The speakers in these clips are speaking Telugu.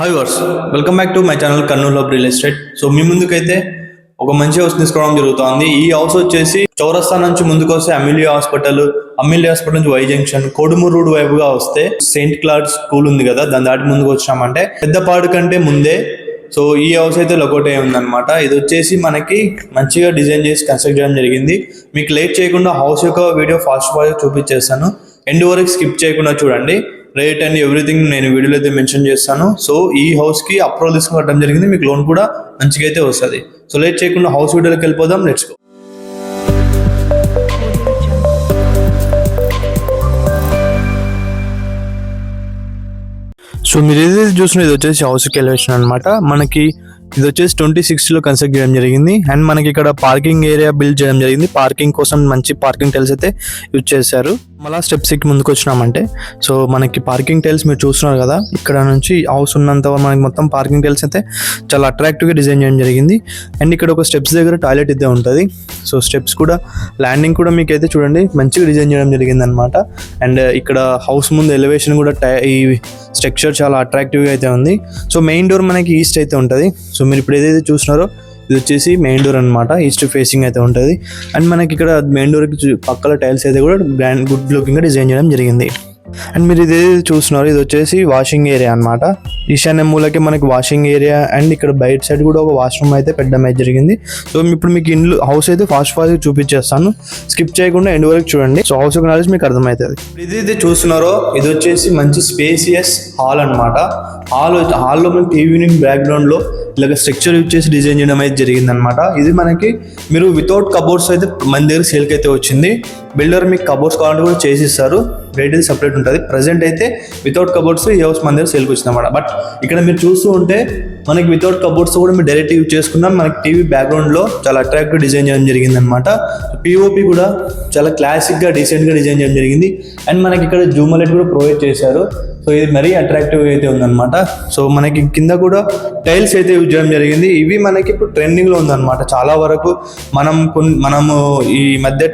Hi viewers, welcome back to my channel Kurnool hub real estate. So మీ ముందుకైతే ఒక మంచి హౌస్ తీసుకోవడం జరుగుతుంది. ఈ హౌస్ వచ్చేసి చౌరస్తా నుంచి ముందుకు వస్తే అమిలియా హాస్పిటల్ నుంచి వై జంక్షన్, కోడుమూరు రోడ్ వైపుగా వస్తే సెయింట్ క్లాడ్ స్కూల్ ఉంది కదా, దాని దాటి ముందుకు వచ్చినామంటే పెద్దపాడు కంటే ముందే సో ఈ హౌస్ అయితే లొకేట్ అయి ఉందన్నమాట. ఇది వచ్చేసి మనకి మంచిగా డిజైన్ చేసి కన్స్ట్రక్ట్ చేయడం జరిగింది. మీకు లేట్ చేయకుండా హౌస్ యొక్క వీడియో ఫాస్ట్ చూపించేస్తాను. ఎండ్ వరకు స్కిప్ చేయకుండా చూడండి. రేట్ అండ్ ఎవ్రీథింగ్ నేను వీడియోలో అయితే మెన్షన్ చేస్తాను. సో ఈ హౌస్కి అప్రూవల్ తీసుకోవడం జరిగింది. మీకు లోన్ కూడా మంచిగా అయితే వస్తుంది. సో లేట్ చేయకుండా హౌస్ వీడియోలోకి వెళ్ళిపోదాం. Let's go. సో మీరు ఏదైతే చూసిన ఇది వచ్చేసి హౌస్కి ఎలివేషన్ అనమాట. మనకి ఇది వచ్చేసి 2060 కన్స్ట్రక్ట్ చేయడం జరిగింది. అండ్ మనకి ఇక్కడ పార్కింగ్ ఏరియా బిల్డ్ చేయడం జరిగింది. పార్కింగ్ కోసం మంచి పార్కింగ్ టైల్స్ అయితే యూజ్ చేశారు. మళ్ళీ స్టెప్స్కి ముందుకు వచ్చినామంటే సో మనకి పార్కింగ్ టైల్స్ మీరు చూస్తున్నారు కదా, ఇక్కడ నుంచి హౌస్ ఉన్నంత మనకి మొత్తం పార్కింగ్ టైల్స్ అయితే చాలా అట్రాక్టివ్గా డిజైన్ చేయడం జరిగింది. అండ్ ఇక్కడ ఒక స్టెప్స్ దగ్గర టాయిలెట్ అయితే ఉంటుంది. సో స్టెప్స్ కూడా ల్యాండింగ్ కూడా మీకు అయితే చూడండి మంచిగా డిజైన్ చేయడం జరిగింది అనమాట. అండ్ ఇక్కడ హౌస్ ముందు ఎలివేషన్ కూడా ఈ స్ట్రక్చర్ చాలా అట్రాక్టివ్గా అయితే ఉంది. సో మెయిన్ డోర్ మనకి ఈస్ట్ అయితే ఉంటుంది. సో మీరు ఇప్పుడు ఏదైతే చూస్తున్నారో ఇది వచ్చేసి మెయిన్ డోర్ అనమాట. ఈస్ట్ ఫేసింగ్ అయితే ఉంటుంది. అండ్ మనకి ఇక్కడ మెయిన్ డోర్కి పక్కల టైల్స్ అయితే కూడా గ్రాండ్ గుడ్ లుకింగ్గా డిజైన్ చేయడం జరిగింది. అండ్ మీరు ఇది చూస్తున్నారు ఇది వచ్చేసి వాషింగ్ ఏరియా అనమాట. ఈశాన్య మూలకి మనకి వాషింగ్ ఏరియా అండ్ ఇక్కడ బయట సైడ్ కూడా ఒక వాష్రూమ్ అయితే పెట్టడం అయితే జరిగింది. సో ఇప్పుడు మీకు ఇంట్లో హౌస్ అయితే ఫాస్ట్ చూపించేస్తాను. స్కిప్ చేయకుండా ఎండ్ వరకు చూడండి. సో హౌస్ యొక్క నాలెడ్జ్ మీకు అర్థమవుతుంది. ఇది చూస్తున్నారో ఇది వచ్చేసి మంచి స్పేసియస్ హాల్ అనమాట. హాల్లో మనకి టీవీ యూనిట్ బ్యాక్గ్రౌండ్లో ఇలాగ స్ట్రక్చర్ యూజ్ చేసి డిజైన్ చేయడం అయితే జరిగింది అనమాట. ఇది మనకి మీరు వితౌట్ కబోర్డ్స్ అయితే మన దగ్గర సేల్కి అయితే వచ్చింది. బిల్డర్ మీకు కబోర్డ్స్ కావాలంటే కూడా చేసిస్తారు. రేట్ అయితే సపరేట్ ఉంటుంది. ప్రజెంట్ అయితే వితౌట్ కబోర్డ్స్ ఈ హౌస్ మన దగ్గర సేల్కి వచ్చింది అనమాట. బట్ ఇక్కడ మీరు చూస్తూ ఉంటే మనకి వితౌట్ కబోర్డ్స్ కూడా మీరు డైరెక్ట్ యూజ్ చేసుకున్నాం. మనకి టీవీ బ్యాక్గ్రౌండ్లో చాలా అట్రాక్టివ్ డిజైన్ చేయడం జరిగింది అనమాట. పిఓపి కూడా చాలా క్లాసిక్గా డీసెంట్గా డిజైన్ చేయడం జరిగింది. అండ్ మనకి ఇక్కడ జూమ్ లైట్ కూడా ప్రొవైడ్ చేశారు. సో ఇది మరీ అట్రాక్టివ్గా అయితే ఉందన్నమాట. సో మనకి కింద కూడా టైల్స్ అయితే యూజ్ చేయడం జరిగింది. ఇవి మనకి ఇప్పుడు ట్రెండింగ్లో ఉందన్నమాట. చాలా వరకు మనము ఈ మధ్య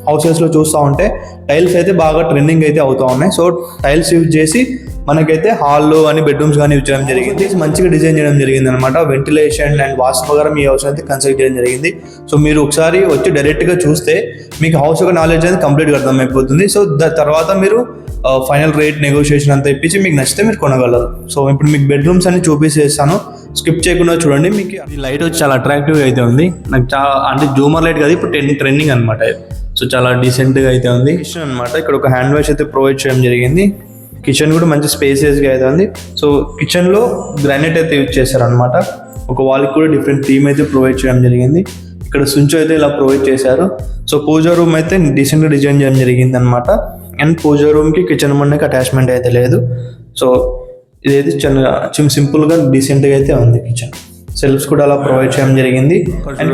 హౌసెస్లో చూస్తూ ఉంటే టైల్స్ అయితే బాగా ట్రెండింగ్ అయితే అవుతూ ఉన్నాయి. సో టైల్స్ యూజ్ చేసి మనకైతే హాల్లో అని బెడ్రూమ్స్ కానీ యూజ్ చేయడం జరిగింది. మంచిగా డిజైన్ చేయడం జరిగింది అనమాట. వెంటిలేషన్ అండ్ వాస్తు ప్రకారం ఈ హౌస్ అయితే కన్స్ట్రక్ట్ చేయడం జరిగింది. సో మీరు ఒకసారి వచ్చి డైరెక్ట్గా చూస్తే మీకు హౌస్ యొక్క నాలెడ్జ్ అనేది కంప్లీట్గా అర్థమైపోతుంది. సో తర్వాత మీరు ఫైనల్ రేట్ నెగోషియేషన్ అంతా ఇప్పించి మీకు నచ్చితే మీరు కొనగలరు. సో ఇప్పుడు మీకు బెడ్రూమ్స్ అన్ని చూపిస్తాను. స్కిప్ చేయకుండా చూడండి. మీకు ఈ లైట్ వచ్చి చాలా అట్రాక్టివ్గా అయితే ఉంది. నాకు చాలా అంటే జూమర్ లైట్ కాదు, ఇప్పుడు ట్రెండింగ్ అనమాట. సో చాలా డీసెంట్గా అయితే ఉంది. కిచెన్ అనమాట. ఇక్కడ ఒక హ్యాండ్ వాష్ అయితే ప్రొవైడ్ చేయడం జరిగింది. కిచెన్ కూడా మంచి స్పేసియస్గా అయితే ఉంది. సో కిచెన్లో గ్రానైట్ అయితే యూజ్ చేశారనమాట. ఒక వాల్కి కూడా డిఫరెంట్ థీమ్ అయితే ప్రొవైడ్ చేయడం జరిగింది. ఇక్కడ సుంచు అయితే ఇలా ప్రొవైడ్ చేశారు. సో పూజా రూమ్ అయితే డీసెంట్గా డిజైన్ చేయడం జరిగింది అనమాట. అండ్ పూజా రూమ్కి కిచెన్ మనకి అటాచ్మెంట్ అయితే లేదు. సో ఇదైతే చిన్న సింపుల్గా డీసెంట్గా అయితే ఉంది. కిచెన్ సెల్ఫ్స్ కూడా అలా ప్రొవైడ్ చేయడం జరిగింది. అండ్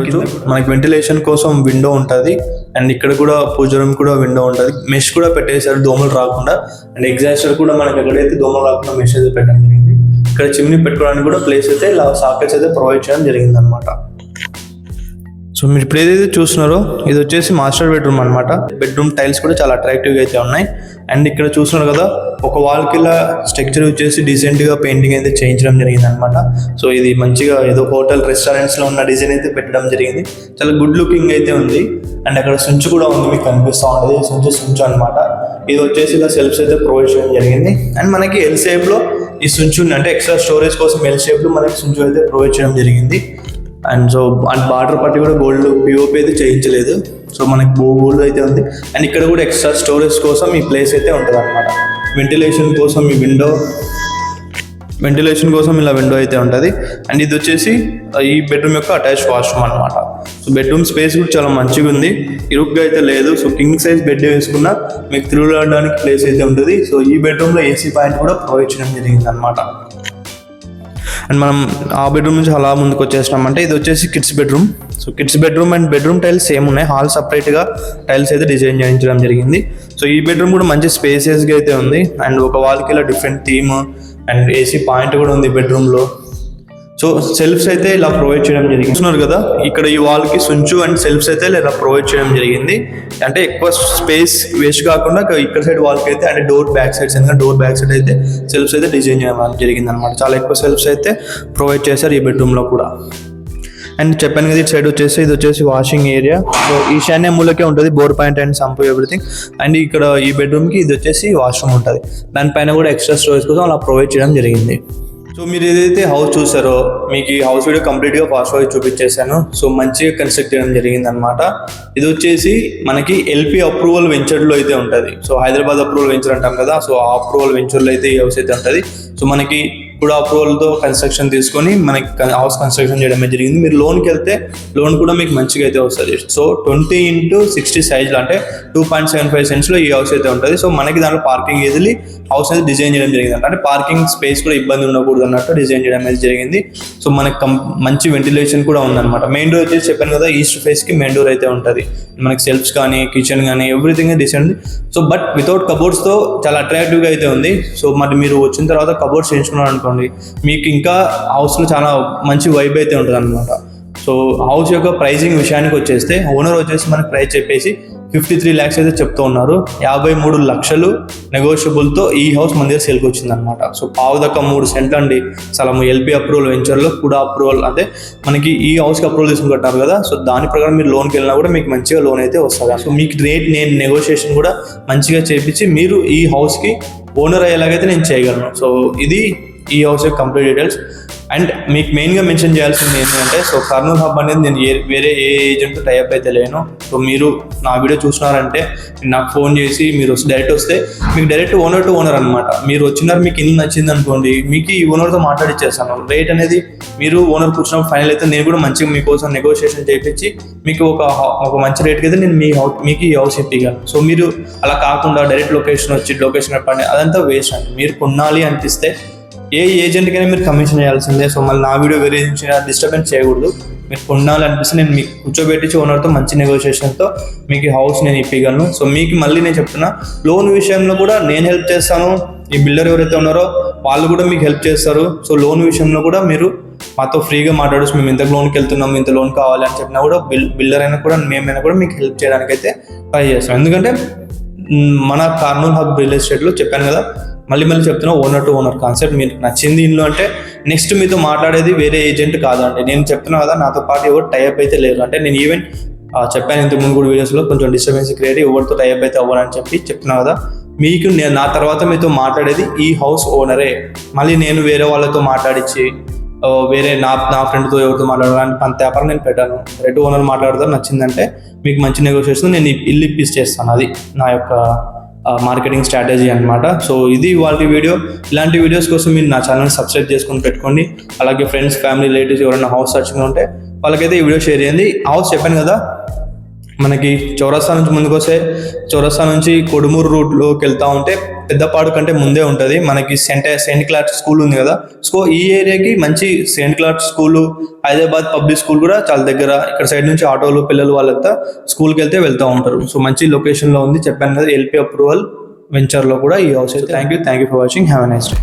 మనకి వెంటిలేషన్ కోసం విండో ఉంటుంది. అండ్ ఇక్కడ కూడా పూజ రూమ్ కూడా విండో ఉంటుంది. మెష్ కూడా పెట్టేశారు దోమలు రాకుండా. అండ్ ఎగ్జాస్టర్ కూడా మనకి ఎక్కడైతే దోమలు రాకుండా మెష్ అయితే పెట్టడం జరిగింది. ఇక్కడ చిమ్నీ పెట్టుకోవడానికి కూడా ప్లేస్ అయితే ఇలా సాకెట్స్ అయితే ప్రొవైడ్ చేయడం జరిగింది అనమాట. సో మీరు ఇప్పుడు ఏదైతే చూస్తున్నారో ఇది వచ్చేసి మాస్టర్ బెడ్రూమ్ అనమాట. బెడ్రూమ్ టైల్స్ కూడా చాలా అట్రాక్టివ్గా అయితే ఉన్నాయి. అండ్ ఇక్కడ చూస్తున్నారు కదా ఒక వాల్కి ఇలా స్ట్రక్చర్ వచ్చేసి డీసెంట్గా పెయింటింగ్ అయితే చేయించడం జరిగింది అనమాట. సో ఇది మంచిగా ఏదో హోటల్ రెస్టారెంట్స్లో ఉన్న డిజైన్ అయితే పెట్టడం జరిగింది. చాలా గుడ్ లుకింగ్ అయితే ఉంది. అండ్ అక్కడ సుంచు కూడా ఉంది, మీకు కనిపిస్తూ ఉంటుంది. సుంచు అనమాట. ఇది వచ్చేసి ఇలా సెల్ఫ్స్ అయితే ప్రొవైడ్ చేయడం జరిగింది. అండ్ మనకి ఎల్ షేప్లో ఈ సుంచు అంటే ఎక్స్ట్రా స్టోరేజ్ కోసం ఎల్ షేప్లో మనకి సుంచు అయితే ప్రొవైడ్ చేయడం జరిగింది. అండ్ సో అండ్ బార్డర్ పట్టి కూడా గోల్డ్ పిఓపి అయితే చేయించలేదు. సో మనకి గోల్డ్ అయితే ఉంది. అండ్ ఇక్కడ కూడా ఎక్స్ట్రా స్టోరేజ్ కోసం ఈ ప్లేస్ అయితే ఉంటుంది అనమాట. వెంటిలేషన్ కోసం ఇలా విండో అయితే ఉంటుంది. అండ్ ఇది వచ్చేసి ఈ బెడ్రూమ్ యొక్క అటాచ్ వాష్రూమ్ అనమాట. సో బెడ్రూమ్ స్పేస్ కూడా చాలా మంచిగా ఉంది, ఇరుగ్గా అయితే లేదు. సో కింగ్ సైజ్ బెడ్ వేసుకున్నా మీకు తిరుగులాడడానికి ప్లేస్ అయితే ఉంటుంది. సో ఈ బెడ్రూమ్లో ఏసీ పాయింట్ కూడా ప్రొవైడ్ చేయడం జరిగింది అనమాట. అండ్ మనం ఆ బెడ్రూమ్ నుంచి అలా ముందుకు వచ్చేసినామంటే ఇది వచ్చేసి kids bedroom. So kids bedroom and bedroom tiles same ఉన్నాయి. హాల్ సపరేట్గా టైల్స్ అయితే డిజైన్ చేయించడం జరిగింది. సో ఈ బెడ్రూమ్ కూడా మంచి స్పేసియస్గా అయితే ఉంది. అండ్ ఒక వాల్కి ఇలా different theme and AC point కూడా ఉంది బెడ్రూమ్లో. సో సెల్ఫ్స్ అయితే ఇలా ప్రొవైడ్ చేయడం జరిగింది. చూస్తున్నారు కదా, ఇక్కడ ఈ వాల్కి సుంచు అండ్ సెల్ఫ్స్ అయితే ఇలా ప్రొవైడ్ చేయడం జరిగింది. అంటే ఎక్కువ స్పేస్ వేస్ట్ కాకుండా ఇక్కడ సైడ్ వాల్కి అయితే అంటే డోర్ బ్యాక్ సైడ్స్, ఎందుకంటే డోర్ బ్యాక్ సైడ్ అయితే సెల్ఫ్స్ అయితే డిజైన్ చేయడం జరిగింది అనమాట. చాలా ఎక్కువ సెల్ఫ్స్ అయితే ప్రొవైడ్ చేశారు ఈ బెడ్రూమ్లో కూడా. అండ్ చెప్పాను కదా, ఇటు సైడ్ ఇది వచ్చేసి వాషింగ్ ఏరియా. సో ఈశాన్య మూలకే ఉంటుంది bore point and sump everything. And ఇక్కడ ఈ బెడ్రూమ్కి ఇది వచ్చేసి వాష్రూమ్ ఉంటుంది. దానిపైన కూడా ఎక్స్ట్రా స్టోరేజ్ కోసం అలా ప్రొవైడ్ చేయడం జరిగింది. సో మీరు ఏదైతే హౌస్ చూసారో మీకు ఈ హౌస్ వీడియో కంప్లీట్గా ఫాస్ట్ ఫార్వర్డ్ చూపించేశాను. సో మంచిగా కన్స్ట్రక్ట్ చేయడం జరిగింది అనమాట. ఇది వచ్చేసి మనకి ఎల్పి అప్రూవల్ వెంచర్లో అయితే ఉంటుంది. సో హైదరాబాద్ అప్రూవల్ వెంచర్ అంటాం కదా, సో ఆ అప్రూవల్ వెంచర్లో అయితే ఈ హౌస్ అయితే ఉంటుంది. సో మనకి కూడా అప్రూవల్తో కన్స్ట్రక్షన్ తీసుకొని మనకి హౌస్ కన్స్ట్రక్షన్ చేయడమే జరిగింది. మీరు లోన్కి వెళ్తే లోన్ కూడా మీకు మంచిగా అయితే వస్తుంది. సో 20x60 సైజ్లో అంటే 2.75 సెంట్స్లో ఈ హౌస్ అయితే ఉంటుంది. సో మనకి దాంట్లో పార్కింగ్ ఏది హౌస్ అయితే డిజైన్ చేయడం జరిగింది. అంటే పార్కింగ్ స్పేస్ కూడా ఇబ్బంది ఉండకూడదు అన్నట్టు డిజైన్ చేయడం అయితే జరిగింది. సో మనకి మంచి వెంటిలేషన్ కూడా ఉందన్నమాట. మెయిన్ డోర్ వచ్చేసి చెప్పాను కదా, ఈస్ట్ ఫేస్కి మెయిన్ డోర్ అయితే ఉంటుంది. మనకి సెల్ఫ్స్ కానీ కిచెన్ కానీ everything design. So but without కబోర్డ్స్తో చాలా అట్రాక్టివ్గా అయితే ఉంది. సో మరి మీరు వచ్చిన తర్వాత కబోర్డ్స్ చేయించుకున్నారు అనుకోండి, మీకు ఇంకా హౌస్లో చాలా మంచి వైబ్ అయితే ఉంటుంది అనమాట. సో హౌస్ యొక్క ప్రైజింగ్ విషయానికి వచ్చేస్తే ఓనర్ వచ్చేసి మనకి ప్రైస్ చెప్పేసి 53 lakhs అయితే చెప్తూ ఉన్నారు. 53 లక్షలు నెగోషియబుల్తో ఈ హౌస్ మన దగ్గర సేల్కి వచ్చింది అనమాట. సో పావుదక్క 3 సెంట్లు అండి స్థలము. ఎల్పి అప్రూవల్ వెంచర్లో కూడా అప్రూవల్ అంటే మనకి ఈ హౌస్కి అప్రూవల్ తీసుకుంటారు కదా, సో దాని ప్రకారం మీరు లోన్కి వెళ్ళినా కూడా మీకు మంచిగా లోన్ అయితే వస్తుంది. సో మీకు రేట్ నేను నెగోషియేషన్ కూడా మంచిగా చేపించి మీరు ఈ హౌస్కి ఓనర్ అయ్యేలాగైతే నేను చేయగలను. సో ఇది ఈ హౌస్ యొక్క కంప్లీట్ డీటెయిల్స్. అండ్ మీకు మెయిన్గా మెన్షన్ చేయాల్సింది ఏంటంటే, సో కర్నూలు హబ్ అనేది నేను వేరే ఏ ఏజెంట్తో టైప్ అయితే లేను. సో మీరు నా వీడియో చూసినారంటే నాకు ఫోన్ చేసి మీరు డైరెక్ట్ వస్తే మీకు డైరెక్ట్ ఓనర్ టు ఓనర్ అనమాట. మీరు వచ్చినారు, మీకు ఇల్లు నచ్చింది అనుకోండి, మీకు ఈ ఓనర్తో మాట్లాడిచ్చేస్తాను. రేట్ అనేది మీరు ఓనర్ కూర్చున్నప్పుడు ఫైనల్ అయితే నేను కూడా మంచిగా మీకోసం నెగోషియేషన్ చేయించి మీకు ఒక మంచి రేట్కి అయితే నేను మీకు ఈ హౌస్ ఇప్పగలను. సో మీరు అలా కాకుండా డైరెక్ట్ లొకేషన్ వచ్చి లొకేషన్ చెప్పండి, అదంతా వేస్ట్ అండి. మీరు కొనాలి అనిపిస్తే ఏ ఏజెంట్కైనా మీరు కమిషన్ చేయాల్సిందే. సో మళ్ళీ నా వీడియో వేరే డిస్టర్బెన్స్ చేయకూడదు. మీరు కొనాలనిపిస్తే నేను మీకు కూర్చోబెట్టి ఓనర్తో మంచి నెగోషియేషన్తో మీకు హౌస్ నేను ఇప్పగలను. సో మీకు మళ్ళీ నేను చెప్తున్నా, లోన్ విషయంలో కూడా నేను హెల్ప్ చేస్తాను. ఈ బిల్డర్ ఎవరైతే ఉన్నారో వాళ్ళు కూడా మీకు హెల్ప్ చేస్తారు. సో లోన్ విషయంలో కూడా మీరు మాతో ఫ్రీగా మాట్లాడచ్చు. మేము ఇంత లోన్కి వెళ్తున్నాం, ఇంత లోన్ కావాలి అని చెప్పినా కూడా బిల్డర్ అయినా కూడా మేమైనా కూడా మీకు హెల్ప్ చేయడానికి అయితే ట్రై చేస్తాం. ఎందుకంటే మన కర్నూలు హబ్ రియల్ ఎస్టేట్లో చెప్పాను కదా, మళ్ళీ చెప్తున్నా, ఓనర్ టు ఓనర్ కాన్సెప్ట్. మీకు నచ్చింది ఇల్లు అంటే నెక్స్ట్ మీతో మాట్లాడేది వేరే ఏజెంట్ కాదండి. నేను చెప్తున్నా కదా, నాతో పాటు ఎవరు టైప్ అయితే లేరు. అంటే నేను ఈవెన్ చెప్పాను ఇంతకు ముందు కూడా వీడియోస్లో, కొంచెం డిస్టర్బెన్స్ క్రియేట్ ఎవరితో టైప్ అయితే అవ్వాలని చెప్తున్నా కదా. మీకు నా తర్వాత మీతో మాట్లాడేది ఈ హౌస్ ఓనరే. మళ్ళీ నేను వేరే వాళ్ళతో మాట్లాడించి వేరే నా ఫ్రెండ్తో ఎవరితో మాట్లాడాలని పంత వ్యాపారం నేను పెట్టాను. రెడ్ ఓనర్ మాట్లాడతారు, నచ్చిందంటే మీకు మంచి నెగోషియేషన్ నేను ఇల్లు ఇప్పిస్తాను. అది నా యొక్క మార్కెటింగ్ స్ట్రాటజీ అనమాట. సో ఇది వాళ్ళ వీడియో. ఇలాంటి వీడియోస్ కోసం మీరు నా ఛానల్ సబ్స్క్రైబ్ చేసుకొని పెట్టుకోండి. అలాగే ఫ్రెండ్స్, ఫ్యామిలీ, రిలేటివ్స్ ఎవరైనా హౌస్ సర్చింగ్ ఉంటే వాళ్ళకైతే ఈ వీడియో షేర్ చేయండి. హౌస్ చెప్పాను కదా, మనకి చౌరస్తా నుంచి ముందుకు వస్తే చౌరస్తా నుంచి కొడుమూరు రూట్లోకి వెళ్తూ ఉంటే పెద్దపాడు కంటే ముందే ఉంటుంది మనకి సెయింట్ క్లార్క్ స్కూల్ ఉంది కదా. సో ఈ ఏరియాకి మంచి saint Clark school, Hyderabad public school కూడా చాలా దగ్గర. ఇక్కడ సైడ్ నుంచి ఆటోలు పిల్లలు వాళ్ళంతా స్కూల్కి వెళ్తూ ఉంటారు. సో మంచి లొకేషన్లో ఉంది. చెప్పాను కదా, ఎల్పి అప్రూవల్ వెంచర్లో కూడా ఈ house. Thank you for watching. Have a nice day.